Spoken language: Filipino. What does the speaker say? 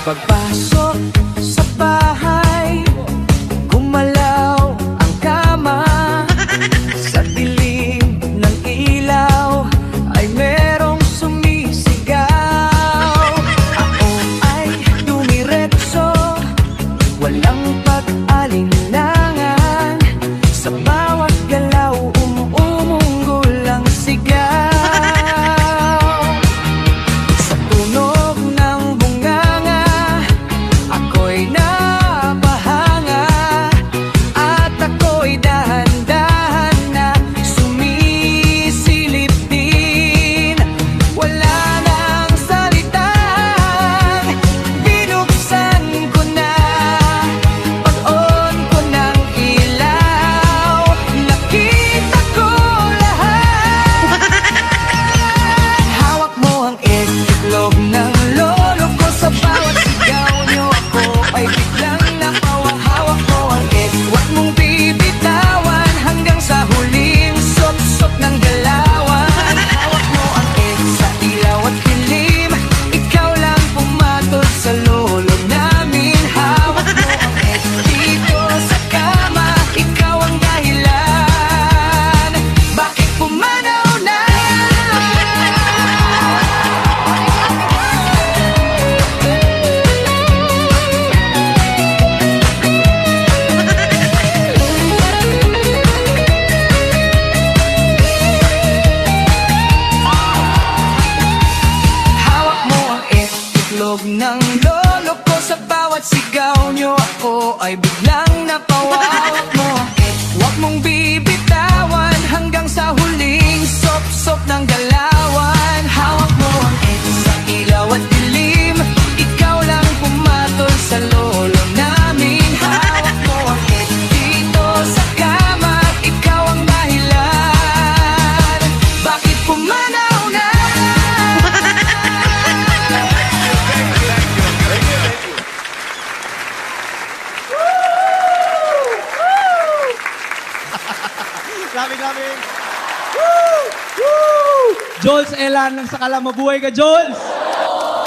Pagpasok sa bahay, gumalaw ang kama. Sa dilim ng ilaw ay merong sumisigaw. Ako ay dumiretso, walang pag-alinlangan. Sa bawat galaw, umuunggol ang sigaw. Sa tunog ng bunganga, ako'y napahanga. At ako'y dahan-dahan na sumisilip din. Wala nang salitang binuksan ko na. Pag-on ko ng ilaw, nakita ko lahat. Hawak mo ang itlog ng lolo ko. Sa bawat sigaw nyo ako ay biglang napawang. Hawak mo ang huwag mong bibitawan hanggang sa huling sop-sop ng galawan. Hawak mo ang sa ilaw at dilim, ikaw lang pumatol sa lolo namin. Hawak mo ang dito sa kama, ikaw ang dahilan bakit pumanaw na. Hawak mo ang itlog ng lolo ko. Sa bawat sigaw nyo ako ay biglang napawa. Hawak mo ang huwag mong bibitawan hanggang sa huling sop-sop ng galawan. Hawak mo ang sa ilaw at dilim, ikaw lang pumatol sa lolo namin. Hawak mo ang dito sa kama, ikaw ang dahilan bakit pumanaw na. Jules Elan ng Sakala, mabuhay ka, Jules!